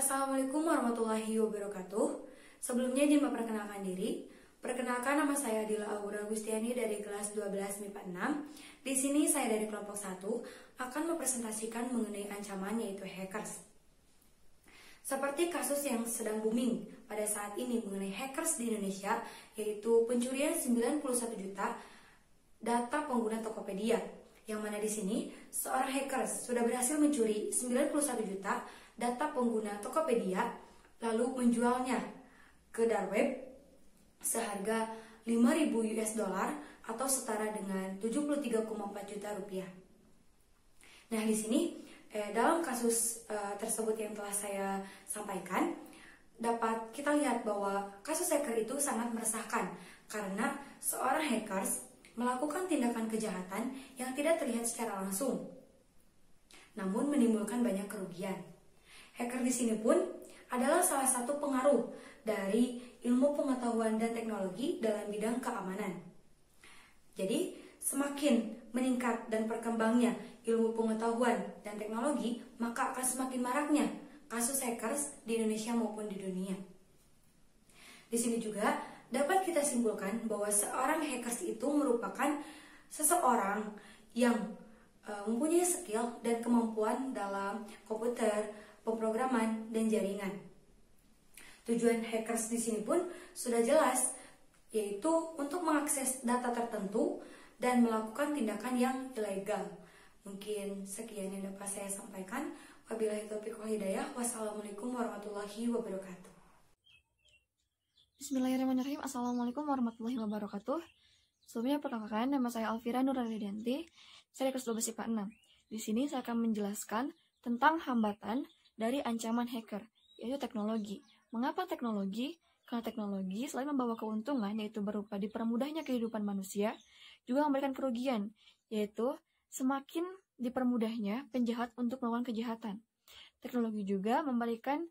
Assalamualaikum warahmatullahi wabarakatuh. Sebelumnya izin memperkenalkan diri. Perkenalkan, nama saya Adila Aura Gustiani dari kelas 12 MIPA 6. Di sini saya dari kelompok 1 akan mempresentasikan mengenai ancaman yaitu hackers. Seperti kasus yang sedang booming pada saat ini mengenai hackers di Indonesia, yaitu pencurian 91 juta data pengguna Tokopedia. Yang mana di sini seorang hackers sudah berhasil mencuri 91 juta data pengguna Tokopedia lalu menjualnya ke dark web seharga 5.000 US dollar atau setara dengan 73,4 juta rupiah. Nah, di sini dalam kasus tersebut yang telah saya sampaikan, dapat kita lihat bahwa kasus hacker itu sangat meresahkan karena seorang hackers melakukan tindakan kejahatan yang tidak terlihat secara langsung, namun menimbulkan banyak kerugian. Hacker di sini pun adalah salah satu pengaruh dari ilmu pengetahuan dan teknologi dalam bidang keamanan. Jadi, semakin meningkat dan berkembangnya ilmu pengetahuan dan teknologi, maka akan semakin maraknya kasus hackers di Indonesia maupun di dunia. Di sini juga dapat kita simpulkan bahwa seorang hackers itu merupakan seseorang yang mempunyai skill dan kemampuan dalam komputer, pemrograman, dan jaringan. Tujuan hackers di sini pun sudah jelas, yaitu untuk mengakses data tertentu dan melakukan tindakan yang ilegal. Mungkin sekian yang dapat saya sampaikan. Wabillahi taufiq wal hidayah. Wassalamualaikum warahmatullahi wabarakatuh. Bismillahirrahmanirrahim. Assalamualaikum warahmatullahi wabarakatuh. Sebelumnya perkenalkan, nama saya Alfira Nuralidanti. Saya kelas 12 IPA 6. Di sini saya akan menjelaskan tentang hambatan dari ancaman hacker, yaitu teknologi. Mengapa teknologi? Karena teknologi selain membawa keuntungan, yaitu berupa dipermudahnya kehidupan manusia, juga memberikan kerugian, yaitu semakin dipermudahnya penjahat untuk melakukan kejahatan. Teknologi juga memberikan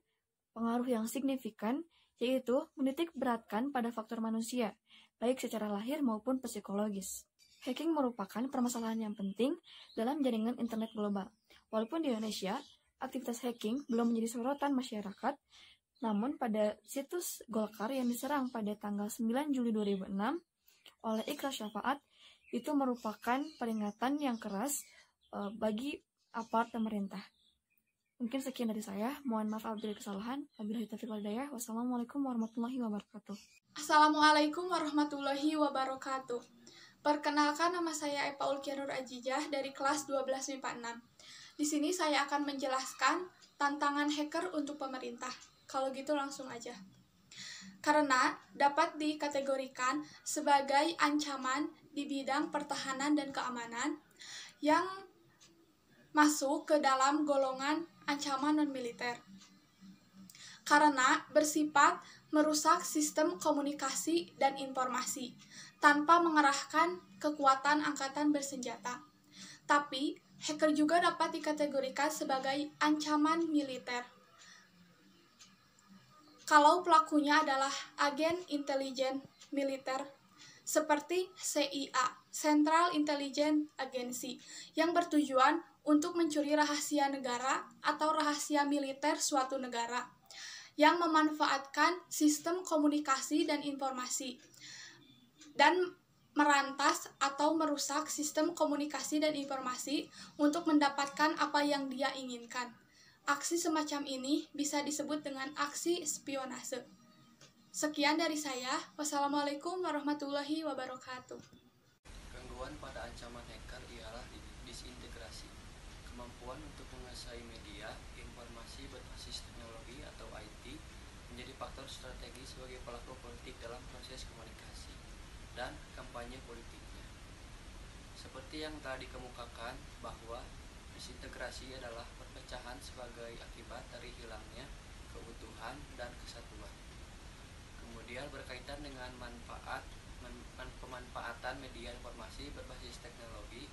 pengaruh yang signifikan, yaitu menitik beratkan pada faktor manusia, baik secara lahir maupun psikologis. Hacking merupakan permasalahan yang penting dalam jaringan internet global. Walaupun di Indonesia, aktivitas hacking belum menjadi sorotan masyarakat, namun pada situs Golkar yang diserang pada tanggal 9 Juli 2006 oleh Ikhlas Syafaat, itu merupakan peringatan yang keras bagi aparat pemerintah. Mungkin sekian dari saya. Mohon maaf apabila kesalahan. Wabillahi taufiq wal hidayah. Wassalamualaikum warahmatullahi wabarakatuh. Assalamualaikum warahmatullahi wabarakatuh. Perkenalkan, nama saya Epaul Kianur Ajijah dari kelas 12 MIPA 6. Di sini saya akan menjelaskan tantangan hacker untuk pemerintah. Kalau gitu langsung aja. Karena dapat dikategorikan sebagai ancaman di bidang pertahanan dan keamanan yang masuk ke dalam golongan ancaman non-militer. Karena bersifat merusak sistem komunikasi dan informasi tanpa mengerahkan kekuatan angkatan bersenjata. Tapi, hacker juga dapat dikategorikan sebagai ancaman militer kalau pelakunya adalah agen intelijen militer seperti CIA, Central Intelligence Agency, yang bertujuan untuk mencuri rahasia negara atau rahasia militer suatu negara, yang memanfaatkan sistem komunikasi dan informasi, dan merantas atau merusak sistem komunikasi dan informasi untuk mendapatkan apa yang dia inginkan. Aksi semacam ini bisa disebut dengan aksi spionase. Sekian dari saya. Wassalamualaikum warahmatullahi wabarakatuh. Gangguan pada ancaman hacker ialah disintegrasi, kemampuan untuk menguasai media, informasi berbasis teknologi atau IT, menjadi faktor strategis sebagai pelaku politik dalam proses komunikasi dan kampanye politiknya. Seperti yang telah dikemukakan bahwa disintegrasi adalah perpecahan sebagai akibat dari hilangnya keutuhan dan kesatuan. Kemudian berkaitan dengan pemanfaatan media informasi berbasis teknologi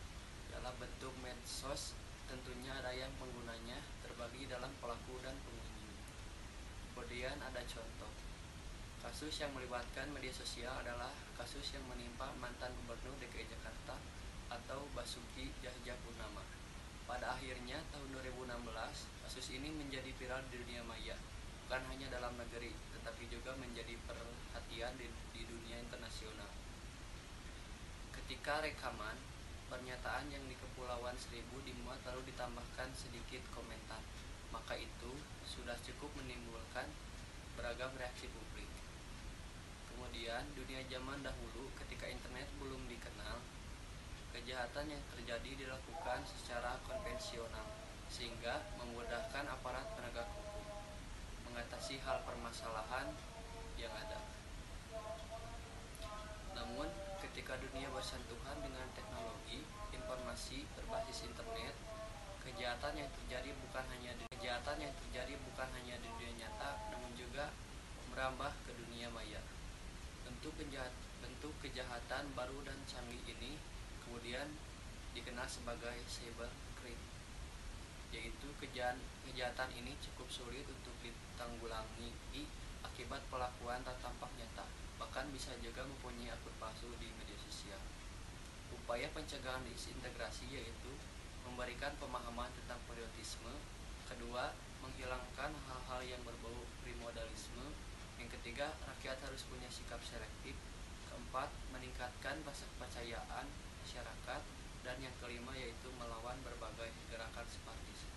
dalam bentuk medsos, tentunya ada yang penggunanya terbagi dalam pelaku dan pengunjung. Kemudian ada contoh. Kasus yang melibatkan media sosial adalah kasus yang menimpa mantan Gubernur DKI Jakarta atau Basuki Cahayapurnama. Pada akhirnya tahun 2016, kasus ini menjadi viral di dunia maya. bukan hanya dalam negeri, tetapi juga menjadi perhatian di dunia internasional. Ketika rekaman pernyataan yang di Kepulauan Seribu dimuat lalu ditambahkan sedikit komentar, maka itu sudah cukup menimbulkan beragam reaksi publik. Kemudian, dunia zaman dahulu ketika internet belum dikenal, kejahatan yang terjadi dilakukan secara konvensional, sehingga memudahkan aparat penegak hukum mengatasi hal permasalahan yang ada. Namun, ketika dunia bersentuhan dengan teknologi informasi berbasis internet, kejahatan yang terjadi bukan hanya di dunia nyata, namun juga merambah ke dunia maya. Bentuk kejahatan baru dan canggih ini kemudian dikenal sebagai cybercrime, yaitu kejahatan ini cukup sulit untuk ditanggulangi akibat pelakuan tak tampak nyata, bahkan bisa juga mempunyai akun palsu di media sosial. Upaya pencegahan disintegrasi yaitu memberikan pemahaman tentang patriotisme, kedua, menghilangkan hal-hal yang berbau primordialisme, yang ketiga, rakyat harus punya sikap selektif, keempat, meningkatkan rasa kepercayaan masyarakat, dan yang kelima yaitu melawan berbagai gerakan separatis.